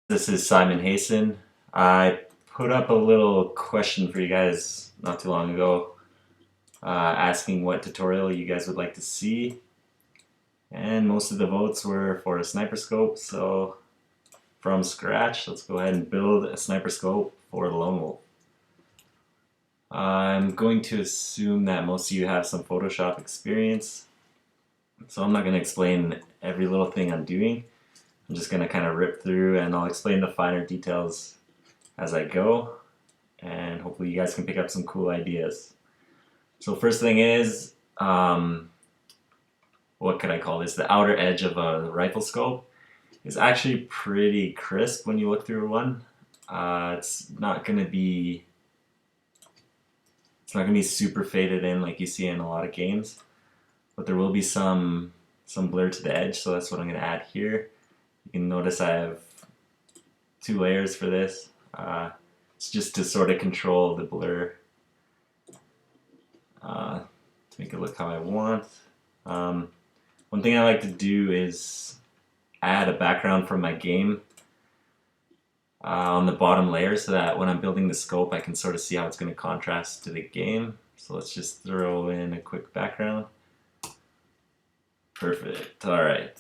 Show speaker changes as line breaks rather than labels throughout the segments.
This is Simon Hasten. I put up a little question for you guys not too long ago, asking what tutorial you guys would like to see, and most of the votes were for a sniper scope. So from scratch, let's go ahead and build a sniper scope for the Lone Wolf. I'm going to assume that most of you have some Photoshop experience, so I'm not going to explain every little thing I'm doing. I'm just going to kind of rip through, and I'll explain the finer details as I go, and hopefully you guys can pick up some cool ideas. So first thing is, what could I call this? The outer edge of a rifle scope is actually pretty crisp when you look through one. It's not going to be super faded in like you see in a lot of games, but there will be some blur to the edge, so that's what I'm going to add here. You can notice I have 2 layers for this. It's just to sort of control the blur, to make it look how I want. One thing I like to do is add a background from my game on the bottom layer, so that when I'm building the scope I can sort of see how it's going to contrast to the game. So let's just throw in a quick background. Perfect. Alright.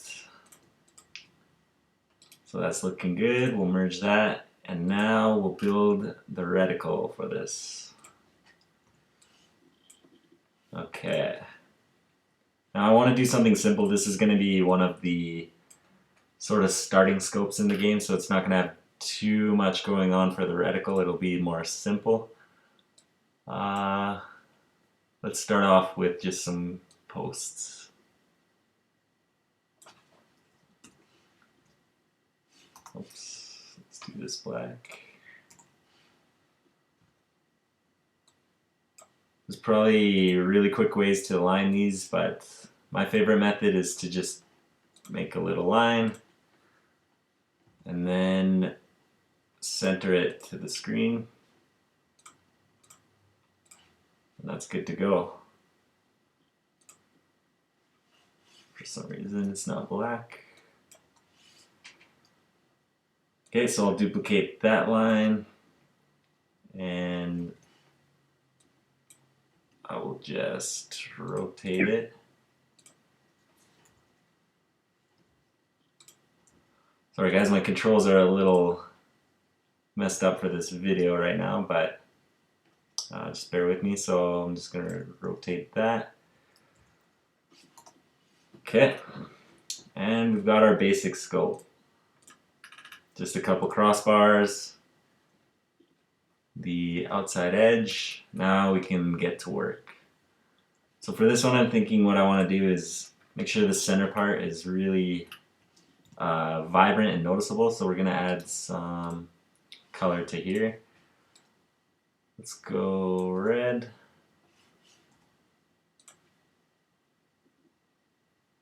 So that's looking good. We'll merge that, and now we'll build the reticle for this. Okay. Now I want to do something simple. This is going to be one of the sort of starting scopes in the game, so it's not going to have too much going on for the reticle. It'll be more simple. Let's start off with just some posts. Oops, let's do this black. There's probably really quick ways to align these, but my favorite method is to just make a little line and then center it to the screen, and that's good to go. For some reason it's not black. Okay, so I'll duplicate that line, and I will just rotate it. Sorry guys, my controls are a little messed up for this video right now, but just bear with me. So I'm just going to rotate that. Okay, and we've got our basic scope. Just a couple crossbars, the outside edge. Now we can get to work. So for this one, I'm thinking what I want to do is make sure the center part is really vibrant and noticeable. So we're going to add some color to here. Let's go red.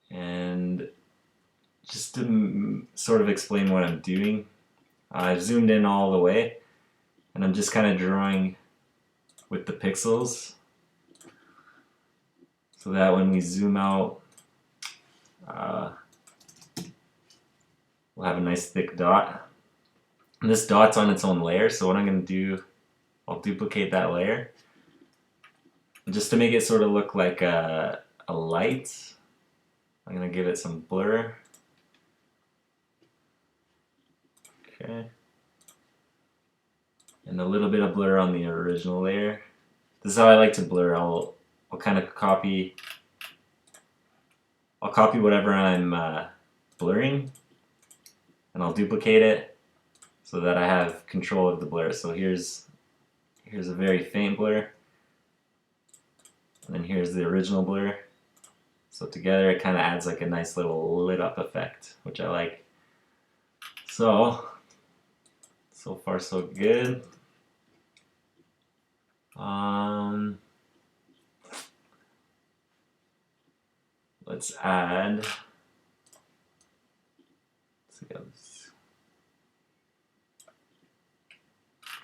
And just to sort of explain what I'm doing, I've zoomed in all the way, and I'm just kind of drawing with the pixels so that when we zoom out, we'll have a nice thick dot. And this dot's on its own layer, so what I'm going to do, I'll duplicate that layer. And just to make it sort of look like a light, I'm going to give it some blur. Okay. And a little bit of blur on the original layer. This is how I like to blur. I'll kind of copy whatever I'm blurring, and I'll duplicate it so that I have control of the blur. So here's a very faint blur, and then here's the original blur. So together it kind of adds like a nice little lit up effect, which I like. So far so good. Let's add.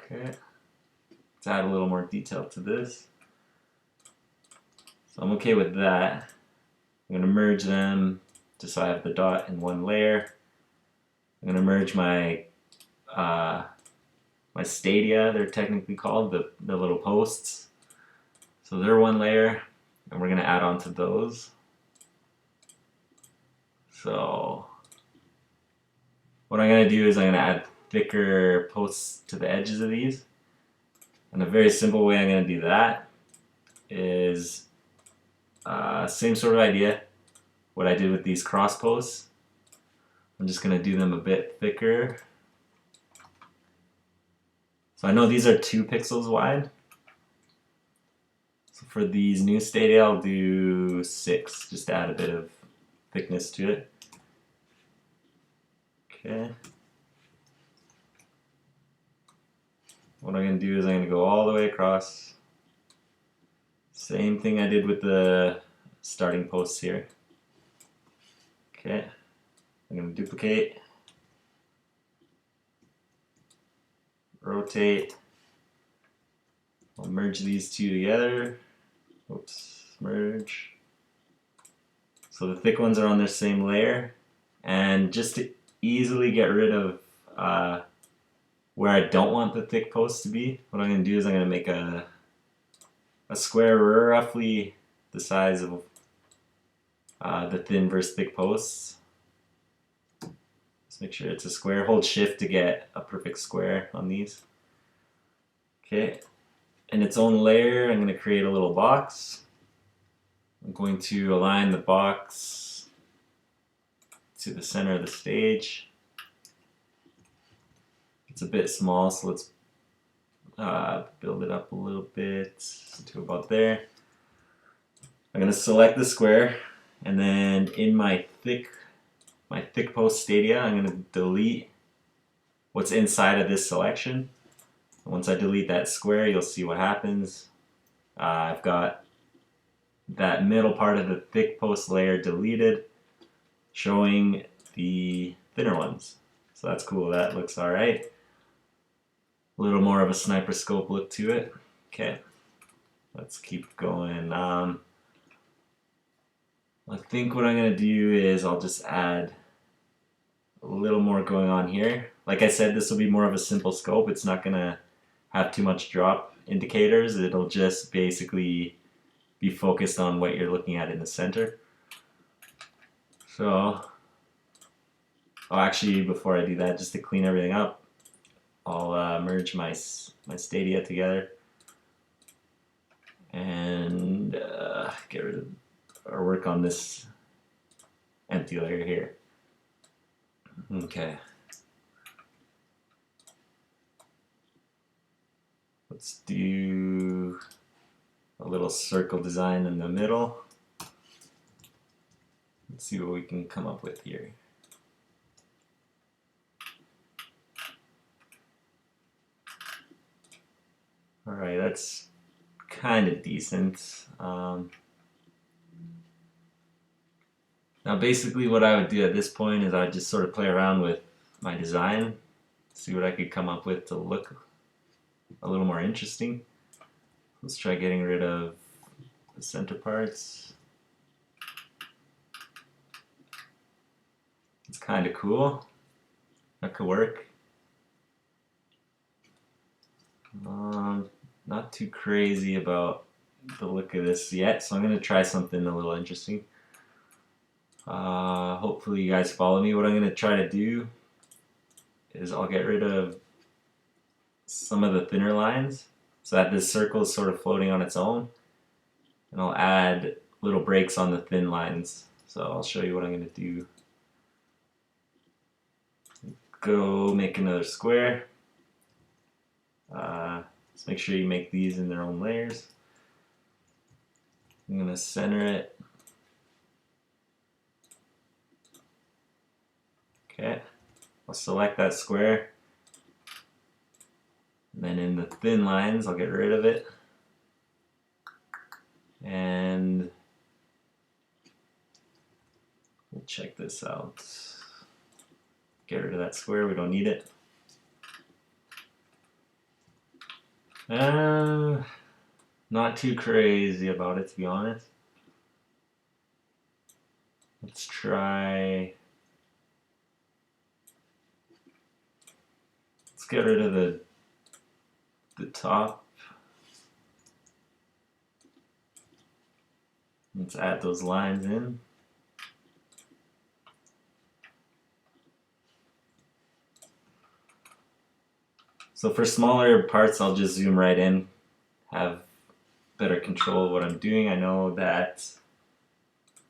Okay. Let's add a little more detail to this. So I'm okay with that. I'm going to merge them just so I have the dot in one layer. I'm going to merge my my Stadia, they're technically called, the little posts. So they're one layer, and we're going to add on to those. So what I'm going to do is I'm going to add thicker posts to the edges of these. And a very simple way I'm going to do that is same sort of idea, what I did with these cross posts. I'm just going to do them a bit thicker. So I know these are 2 pixels wide. So for these new Stadia, I'll do 6, just to add a bit of thickness to it. Okay. What I'm going to do is I'm going to go all the way across. Same thing I did with the starting posts here. Okay. I'm going to duplicate, rotate. I'll merge these 2 together. Oops, merge. So the thick ones are on their same layer. And just to easily get rid of where I don't want the thick posts to be, what I'm going to do is I'm going to make a square roughly the size of the thin versus thick posts. Let's make sure it's a square. Hold shift to get a perfect square on these. Okay, in its own layer, I'm going to create a little box. I'm going to align the box to the center of the stage. It's a bit small, so let's build it up a little bit to about there. I'm going to select the square, and then in my thick post Stadia, I'm going to delete what's inside of this selection. And once I delete that square, you'll see what happens. I've got that middle part of the thick post layer deleted, showing the thinner ones. So that's cool. That looks alright. A little more of a sniper scope look to it. Okay, let's keep going. I think what I'm going to do is I'll just add a little more going on here. Like I said, this will be more of a simple scope. It's not going to have too much drop indicators. It'll just basically be focused on what you're looking at in the center. So, oh, actually, before I do that, just to clean everything up, I'll merge my Stadia together and get rid of or work on this empty layer here. Okay. Let's do a little circle design in the middle. Let's see what we can come up with here. Alright, that's kind of decent. Now basically what I would do at this point is I'd just sort of play around with my design, see what I could come up with to look a little more interesting. Let's try getting rid of the center parts. It's kind of cool. That could work. Not too crazy about the look of this yet, so I'm going to try something a little interesting. Hopefully you guys follow me. What I'm going to try to do is I'll get rid of some of the thinner lines so that this circle is sort of floating on its own, and I'll add little breaks on the thin lines. So I'll show you what I'm going to do. Go make another square. Let's make sure you make these in their own layers. I'm going to center it. Okay, I'll select that square. And then in the thin lines, I'll get rid of it. And we'll check this out. Get rid of that square, we don't need it. Not too crazy about it, to be honest. Let's try Let's get rid of the top. Let's add those lines in. So for smaller parts, I'll just zoom right in, have better control of what I'm doing. I know that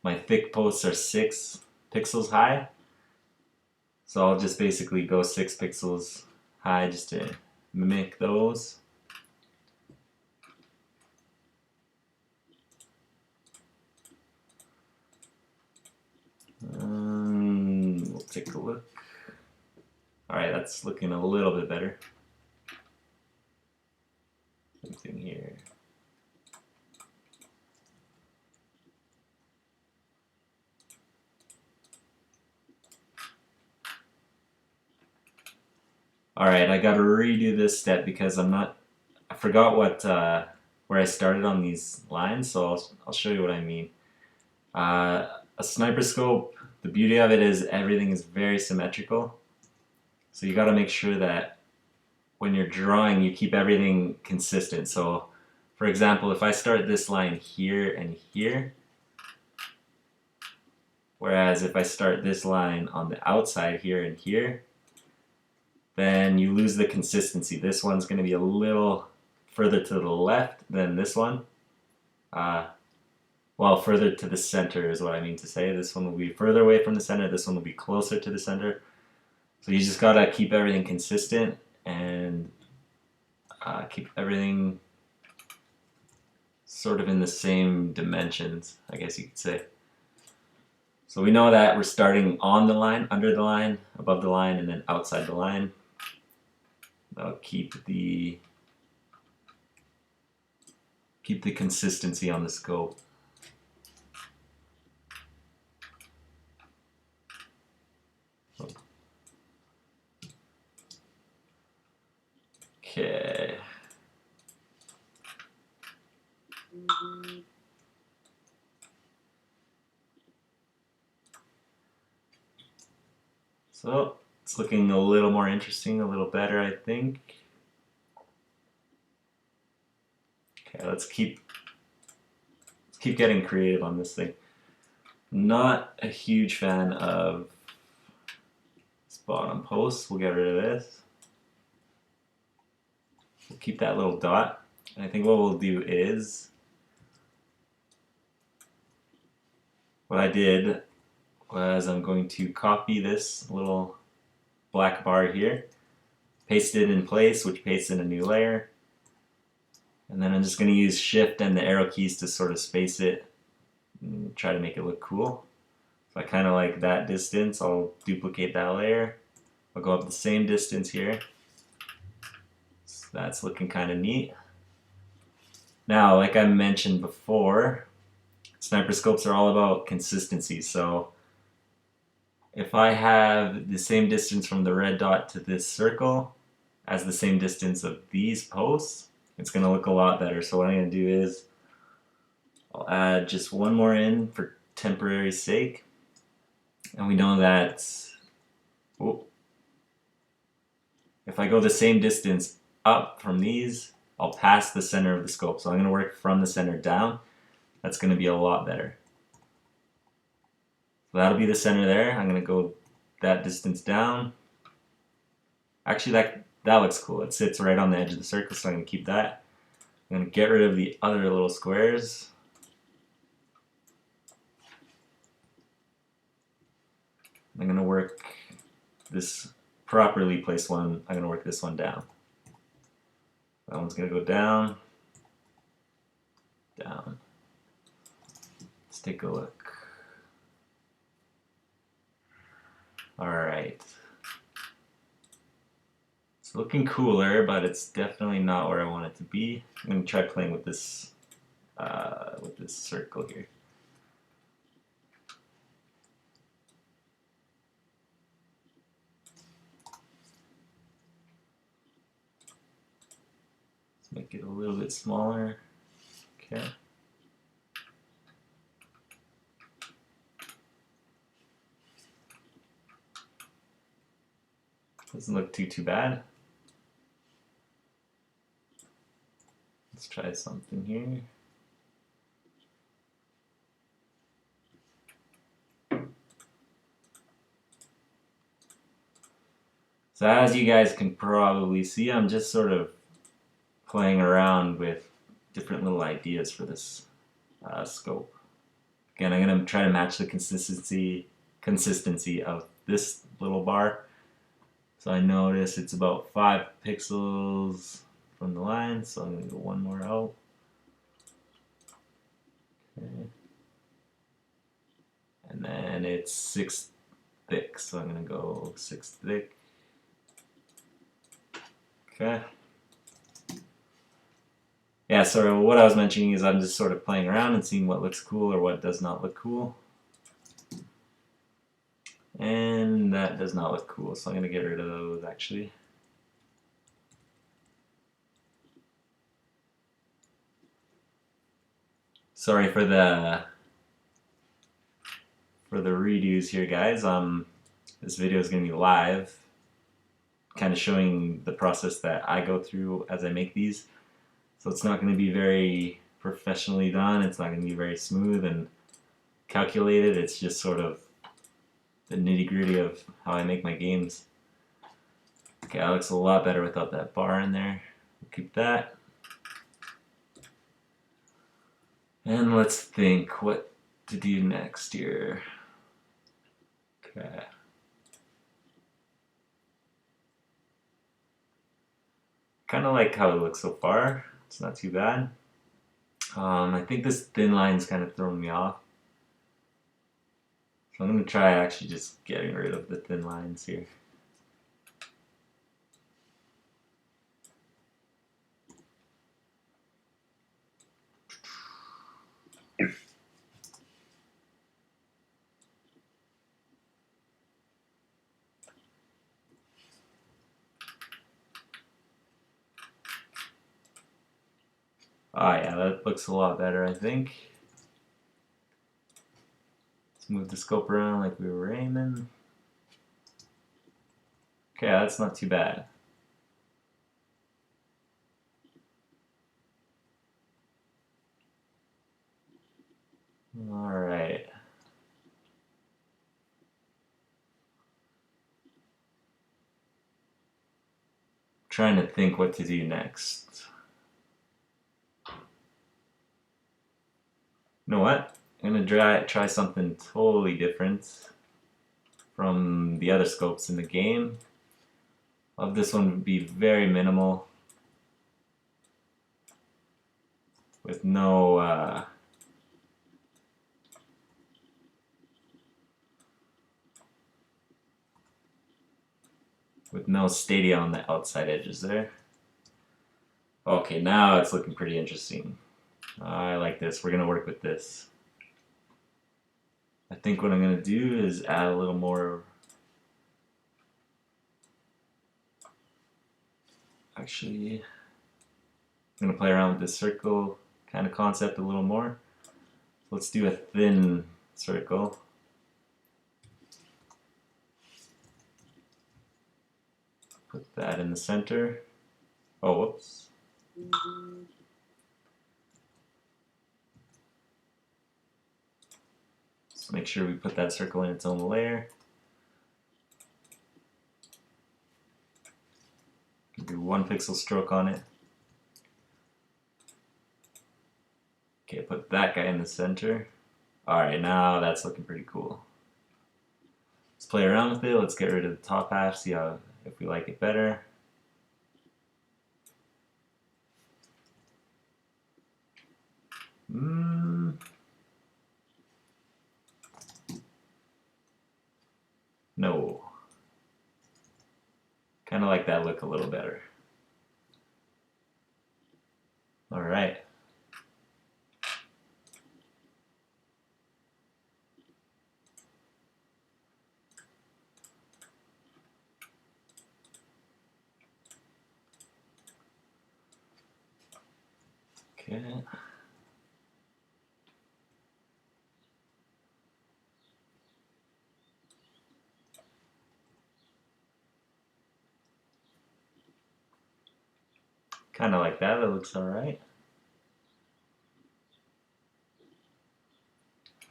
my thick posts are 6 pixels high, so I'll just basically go 6 pixels high just to mimic those. We'll take a look. Alright, that's looking a little bit better. Same thing here. Alright, I gotta redo this step because I forgot what where I started on these lines, so I'll show you what I mean. A sniper scope, the beauty of it is everything is very symmetrical. So you gotta make sure that when you're drawing, you keep everything consistent. So for example, if I start this line here and here, whereas if I start this line on the outside here and here, then you lose the consistency. This one's going to be a little further to the left than this one. Well, further to the center is what I mean to say. This one will be further away from the center. This one will be closer to the center. So you just got to keep everything consistent and keep everything sort of in the same dimensions, I guess you could say. So we know that we're starting on the line, under the line, above the line, and then outside the line. I'll keep the consistency on the scope. Okay. So it's looking a little more interesting, a little better, I think. Okay, let's keep getting creative on this thing. Not a huge fan of this bottom post. We'll get rid of this. We'll keep that little dot. And I think what we'll do is, what I did was I'm going to copy this little black bar here, paste it in place, which pastes in a new layer, and then I'm just going to use Shift and the arrow keys to sort of space it and try to make it look cool. So I kind of like that distance. I'll duplicate that layer. I'll go up the same distance here. So that's looking kind of neat. Now, like I mentioned before, sniper scopes are all about consistency. So if I have the same distance from the red dot to this circle as the same distance of these posts, it's going to look a lot better. So what I'm going to do is I'll add just one more in for temporary sake. And we know that if I go the same distance up from these, I'll pass the center of the scope. So I'm going to work from the center down. That's going to be a lot better. So that'll be the center there. I'm going to go that distance down. Actually, that looks cool. It sits right on the edge of the circle, so I'm going to keep that. I'm going to get rid of the other little squares. I'm going to work this properly placed one. I'm going to work this one down. That one's going to go down, down. Let's take a look. Alright. It's looking cooler, but it's definitely not where I want it to be. I'm going to try playing with this circle here. Let's make it a little bit smaller. Okay. Doesn't look too bad. Let's try something here. So as you guys can probably see, I'm just sort of playing around with different little ideas for this scope. Again, I'm going to try to match the consistency of this little bar. So I notice it's about 5 pixels from the line, so I'm going to go one more out. Okay. And then it's 6 thick, so I'm going to go 6 thick. Okay. Yeah, so what I was mentioning is I'm just sort of playing around and seeing what looks cool or what does not look cool. And that does not look cool, so I'm going to get rid of those actually. Sorry for the redos here, guys. This video is going to be live, kind of showing the process that I go through as I make these. So it's not going to be very professionally done. It's not going to be very smooth and calculated. It's just sort of the nitty-gritty of how I make my games. Okay, that looks a lot better without that bar in there. We'll keep that. And let's think what to do next here. Okay. Kind of like how it looks so far. It's not too bad. I think this thin line's kind of throwing me off. So I'm going to try actually just getting rid of the thin lines here. Oh yeah, that looks a lot better, I think. Let's move the scope around like we were aiming. Okay, that's not too bad. Alright. Trying to think what to do next. You know what? I'm going to try something totally different from the other scopes in the game. This one would be very minimal with no Stadia on the outside edges there. Okay, now it's looking pretty interesting. I like this. We're going to work with this. I think what I'm going to do is add a little more. Actually, I'm going to play around with this circle kind of concept a little more. Let's do a thin circle. Put that in the center. Oh, whoops. Let's make sure we put that circle in its own layer. Do 1 pixel stroke on it. Okay, put that guy in the center. Alright, now that's looking pretty cool. Let's play around with it. Let's get rid of the top half, see how if we like it better. No. Kind of like that look a little better. Alright. Okay. Kind of like that. It looks alright.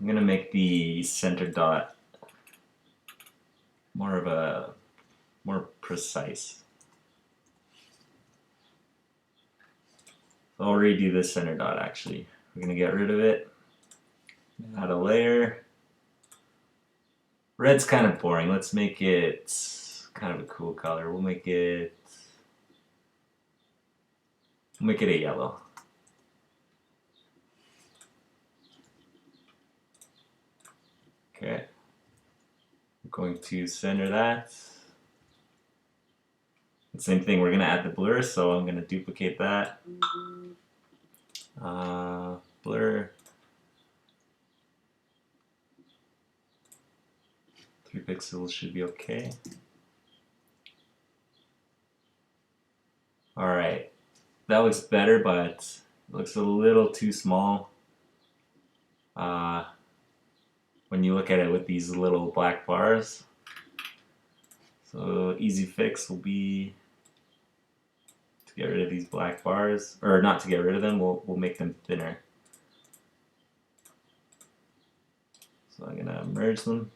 I'm gonna make the center dot more precise. So I'll redo this center dot actually. We're gonna get rid of it. Add a layer. Red's kind of boring. Let's make it kind of a cool color. We'll make it a yellow. Okay. I'm going to center that. The same thing, we're going to add the blur, so I'm going to duplicate that. Blur. 3 pixels should be okay. Alright, that looks better, but it looks a little too small when you look at it with these little black bars. So easy fix will be to get rid of these black bars, or not to get rid of them, we'll make them thinner. So I'm gonna merge them.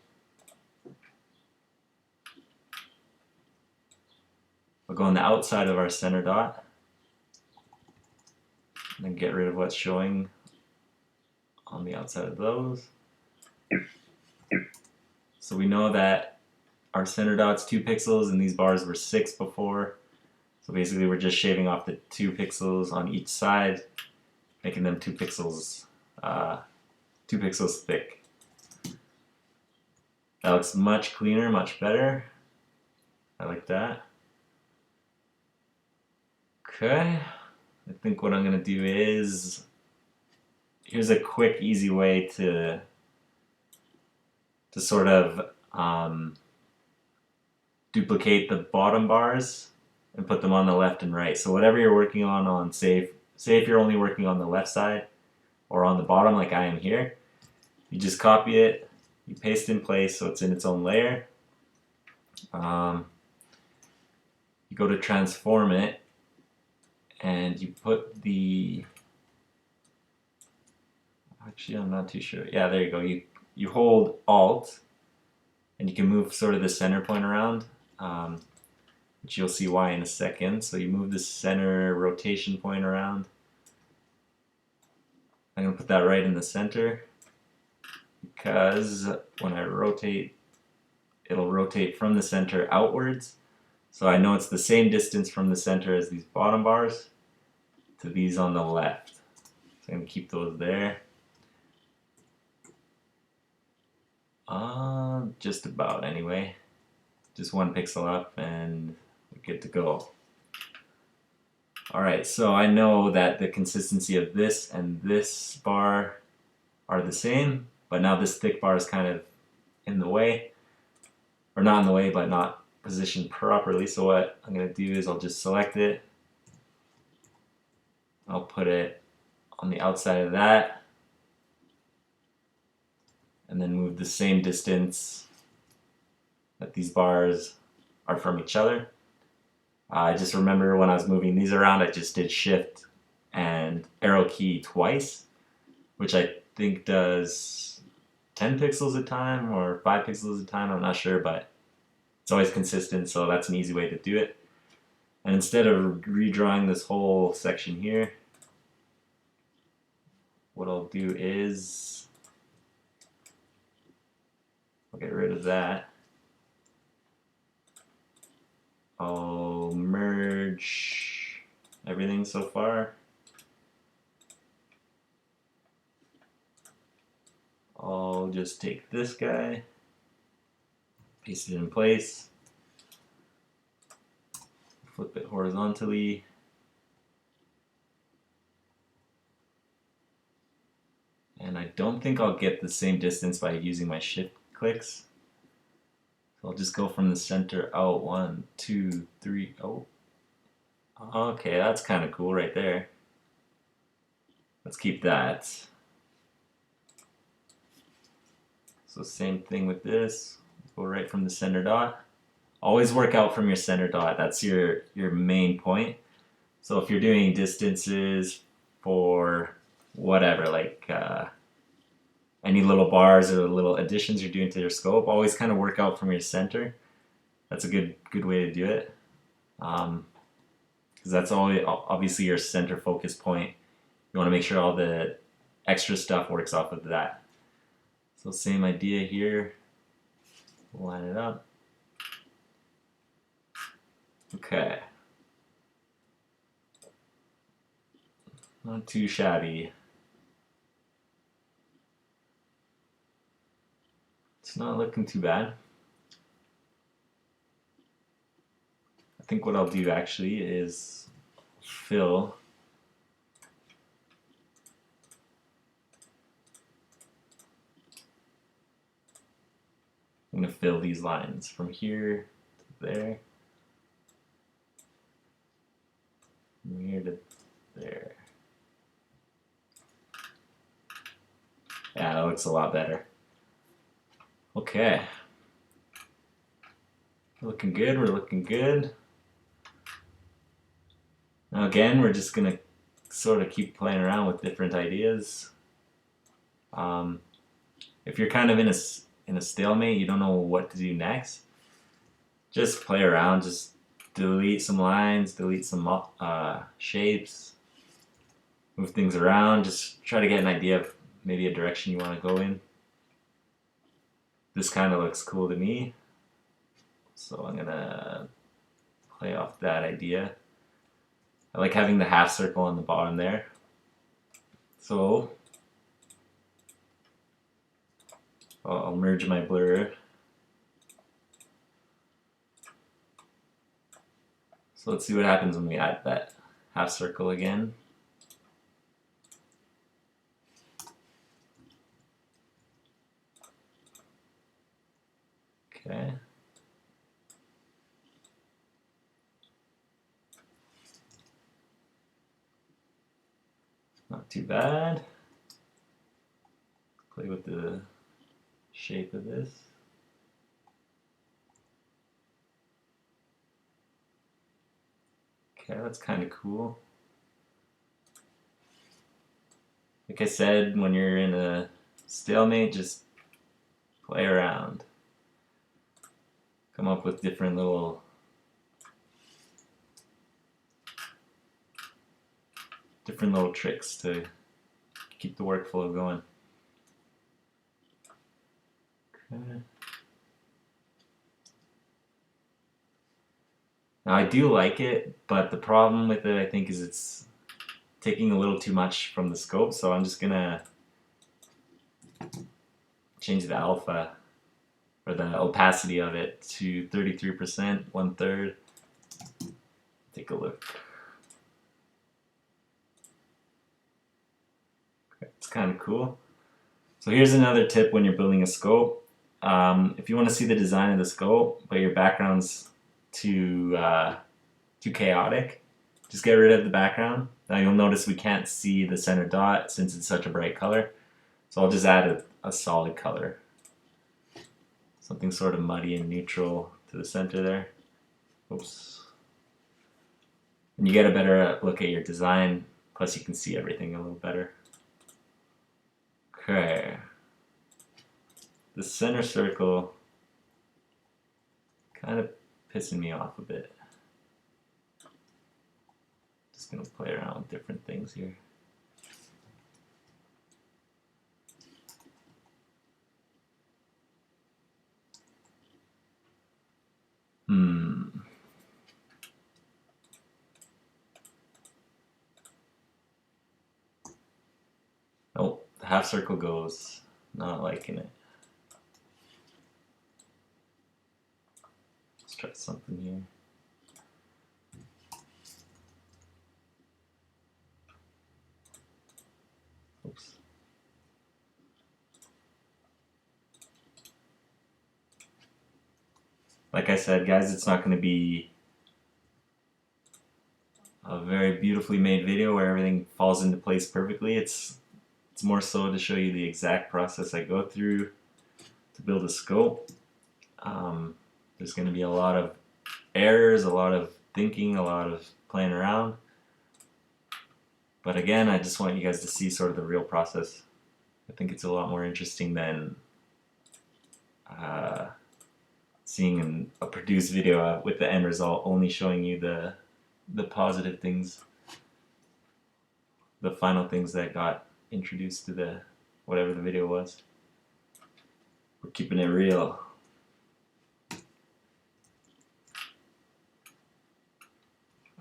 We'll go on the outside of our center dot and then get rid of what's showing on the outside of those. So we know that our center dot's 2 pixels and these bars were 6 before. So basically we're just shaving off the 2 pixels on each side, making them 2 pixels thick. That looks much cleaner, much better. I like that. Okay, I think what I'm gonna do is, here's a quick, easy way to sort of duplicate the bottom bars and put them on the left and right. So whatever you're working on say if you're only working on the left side or on the bottom like I am here, you just copy it, you paste in place so it's in its own layer. You go to transform it and you put the, actually I'm not too sure, yeah, there you go, you hold Alt and you can move sort of the center point around, which you'll see why in a second. So you move the center rotation point around. I'm going to put that right in the center because when I rotate, it'll rotate from the center outwards. So I know it's the same distance from the center as these bottom bars to these on the left. So I'm going to keep those there. Just about anyway. Just 1 pixel up and we're good to go. Alright, so I know that the consistency of this and this bar are the same, but now this thick bar is kind of in the way. Or not in the way, but not positioned properly. So what I'm going to do is I'll just select it. I'll put it on the outside of that. And then move the same distance that these bars are from each other. I just remember when I was moving these around, I just did Shift and arrow key twice, which I think does 10 pixels at a time or 5 pixels at a time, I'm not sure, but it's always consistent, so that's an easy way to do it. And instead of redrawing this whole section here, what I'll do is I'll get rid of that. I'll merge everything so far. I'll just take this guy, paste it in place, flip it horizontally, and I don't think I'll get the same distance by using my shift clicks. So I'll just go from the center out, 1, 2, 3, oh. Okay, that's kind of cool right there. Let's keep that. So same thing with this, go right from the center dot. Always work out from your center dot, that's your main point. So if you're doing distances for whatever, like any little bars or little additions you're doing to your scope, always kind of work out from your center. That's a good way to do it, because that's always obviously your center focus point. You want to make sure all the extra stuff works off of that. So same idea here. Line it up. Okay. Not too shabby. It's not looking too bad. I think what I'll do actually is fill I'm going to fill these lines from here to there, from here to there. Yeah, that looks a lot better. Okay. We're looking good, we're looking good. Now again, we're just going to sort of keep playing around with different ideas. If you're kind of in a stalemate, you don't know what to do next, just play around, just delete some lines, delete some shapes, move things around, just try to get an idea of maybe a direction you want to go in. This kind of looks cool to me, so I'm gonna play off that idea. I like having the half circle on the bottom there. So I'll merge my blur. So let's see what happens when we add that half circle again. Okay. Not too bad. Play with the shape of this. Okay, that's kind of cool. Like I said, when you're in a stalemate, just play around. Come up with different little tricks to keep the workflow going. Okay. Now I do like it, but the problem with it I think is it's taking a little too much from the scope, so I'm just gonna change the alpha or the opacity of it to 33%, 1/3. Take a look. Okay, it's kind of cool. So here's another tip when you're building a scope. If you want to see the design of the scope, but your background's too chaotic, just get rid of the background. Now you'll notice we can't see the center dot since it's such a bright color. So I'll just add a solid color. Something sort of muddy and neutral to the center there. Oops. And you get a better look at your design, plus you can see everything a little better. Okay. The center circle kind of pissing me off a bit. Just gonna play around with different things here. Oh, the half circle goes. Not liking it. Let's try something here. Oops. Like I said, guys, it's not going to be a very beautifully made video where everything falls into place perfectly. It's more so to show you the exact process I go through to build a scope. There's going to be a lot of errors, a lot of thinking, a lot of playing around. But again, I just want you guys to see sort of the real process. I think it's a lot more interesting than seeing a produced video with the end result only showing you the positive things, the final things that got introduced to the whatever the video was. We're keeping it real.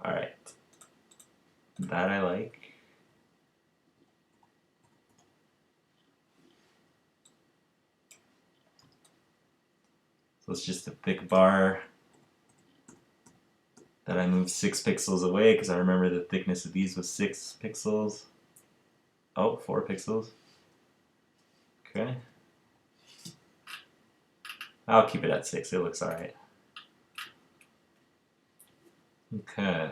Alright. That I like. So it's just a thick bar that I moved 6 pixels away because I remember the thickness of these was 6 pixels. Oh, 4 pixels. Okay. I'll keep it at 6, it looks alright. Okay.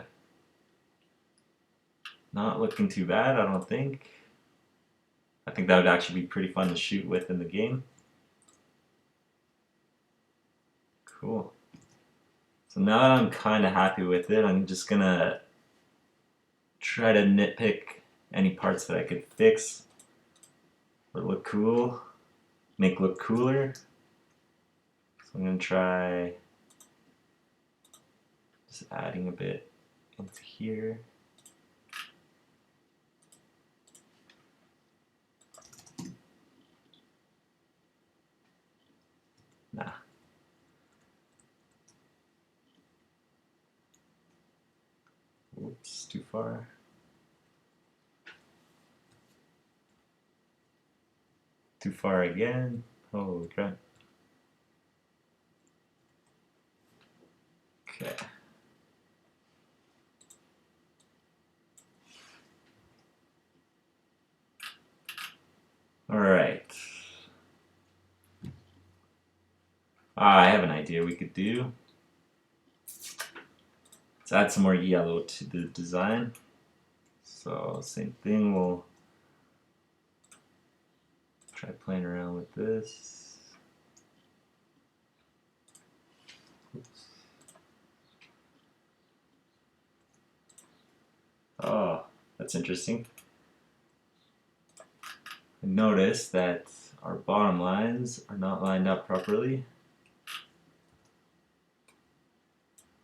Not looking too bad, I don't think. I think that would actually be pretty fun to shoot with in the game. Cool. So now that I'm kind of happy with it, I'm just gonna try to nitpick any parts that I could fix or look cool, make look cooler. So I'm gonna try just adding a bit into here. Nah. Oops, too far. Too far again. Holy crap. Okay. Alright. I have an idea we could do. Let's add some more yellow to the design. So same thing, we'll try playing around with this. Oops. Oh, that's interesting. I noticed that our bottom lines are not lined up properly.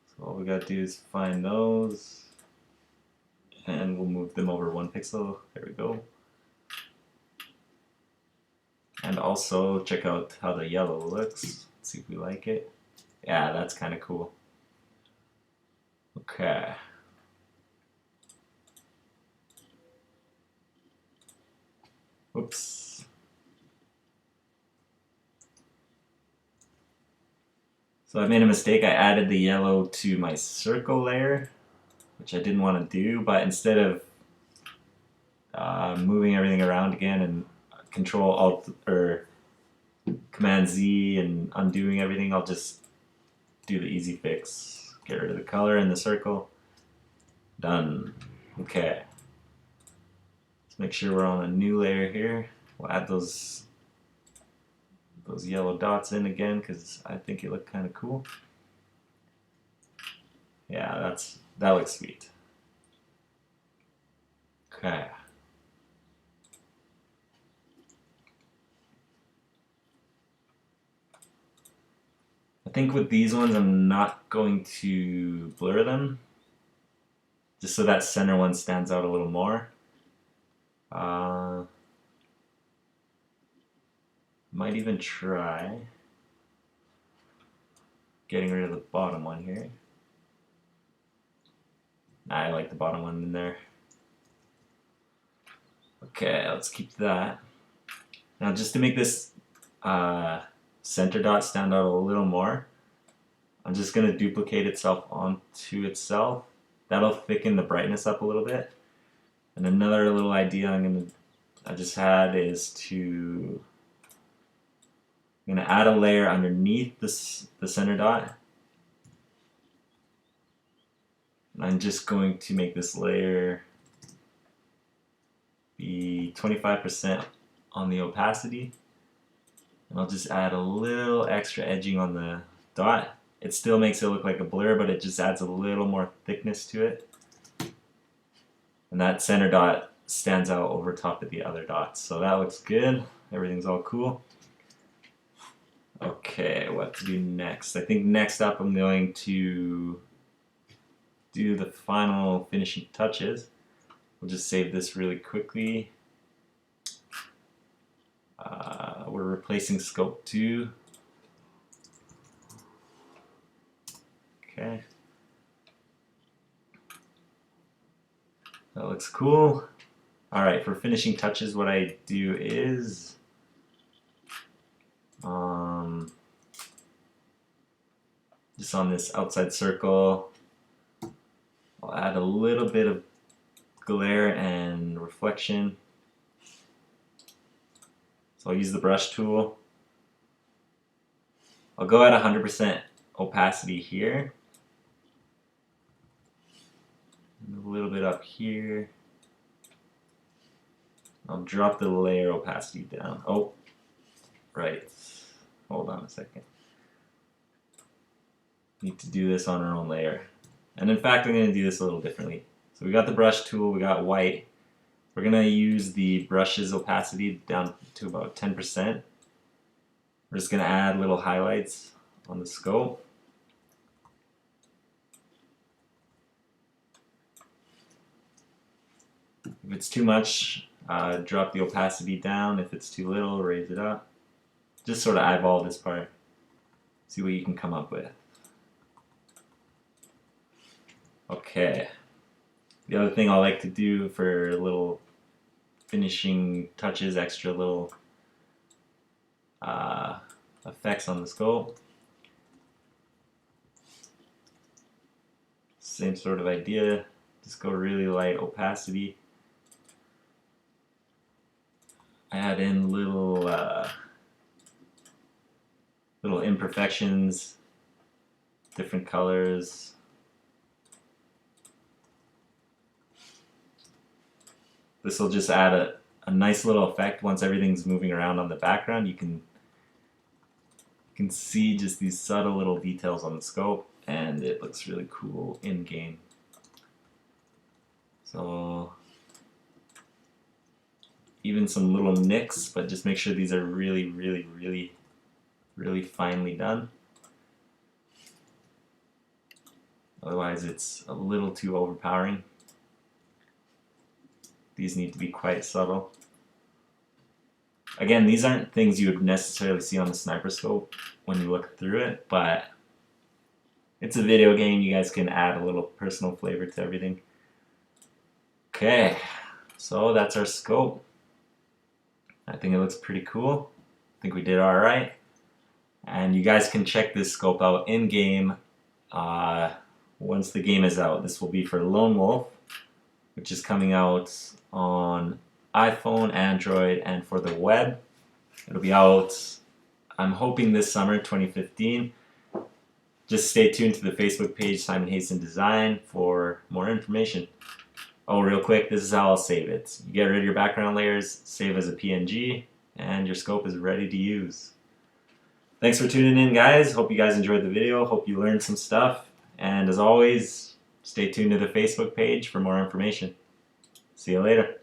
So all we gotta do is find those and we'll move them over 1 pixel. There we go. And also check out how the yellow looks. See if we like it. Yeah, that's kind of cool. Okay. Oops. So I made a mistake. I added the yellow to my circle layer, which I didn't want to do, but instead of moving everything around again and Control Alt or Command Z and undoing everything, I'll just do the easy fix. Get rid of the color in the circle. Done. Okay. Let's make sure we're on a new layer here. We'll add those yellow dots in again because I think it looked kind of cool. Yeah, that looks sweet. Okay. I think with these ones I'm not going to blur them, just so that center one stands out a little more. Might even try getting rid of the bottom one here. I like the bottom one in there. Okay, let's keep that. Now just to make this center dot stand out a little more, I'm just going to duplicate itself onto itself. That'll thicken the brightness up a little bit. And another little idea I just had is I'm going to add a layer underneath the center dot. And I'm just going to make this layer be 25% on the opacity. And I'll just add a little extra edging on the dot. It still makes it look like a blur, but it just adds a little more thickness to it. And that center dot stands out over top of the other dots. So that looks good. Everything's all cool. Okay, what to do next? I think next up I'm going to do the final finishing touches. We'll just save this really quickly. We're replacing scope 2. Okay. That looks cool. Alright, for finishing touches, what I do is just on this outside circle, I'll add a little bit of glare and reflection. So I'll use the brush tool. I'll go at 100% opacity here. And a little bit up here. I'll drop the layer opacity down. Oh, right. Hold on a second. Need to do this on our own layer. And in fact, I'm going to do this a little differently. So we got the brush tool, we got white. We're going to use the brush's opacity down to about 10%. We're just going to add little highlights on the scope. If it's too much, drop the opacity down. If it's too little, raise it up. Just sort of eyeball this part. See what you can come up with. Okay. The other thing I like to do for little finishing touches, extra little effects on the scope. Same sort of idea. Just go really light opacity. Add in little imperfections, different colors. This will just add a nice little effect. Once everything's moving around on the background, you can see just these subtle little details on the scope, and it looks really cool in game. So even some little nicks, but just make sure these are really finely done. Otherwise it's a little too overpowering. These need to be quite subtle. Again, these aren't things you would necessarily see on the sniper scope when you look through it, but it's a video game. You guys can add a little personal flavor to everything. Okay, so that's our scope. I think it looks pretty cool. I think we did alright. And you guys can check this scope out in game once the game is out. This will be for Lone Wolf, which is coming out on iPhone, Android, and for the web. It'll be out, I'm hoping, this summer 2015. Just stay tuned to the Facebook page Simon Hasten Design for more information. Oh, real quick, this is how I'll save it. You get rid of your background layers, save as a PNG, and your scope is ready to use. Thanks for tuning in, guys. Hope you guys enjoyed the video. Hope you learned some stuff. And as always, stay tuned to the Facebook page for more information. See you later.